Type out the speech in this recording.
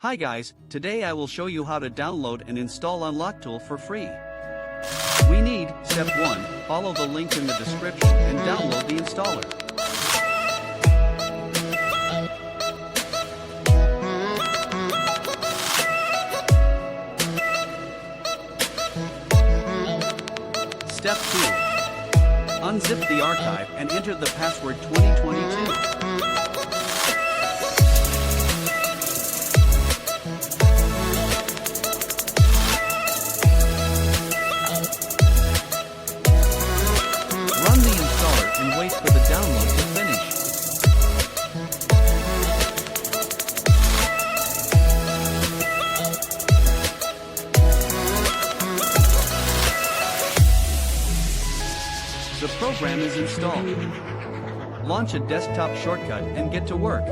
Hi guys, today I will show you how to download and install UnlockTool for free. We need, step 1, follow the link in the description and download the installer. Step 2. Unzip the archive and enter the password 2022. Run the installer and wait for the download to finish. The program is installed. Launch a desktop shortcut and get to work.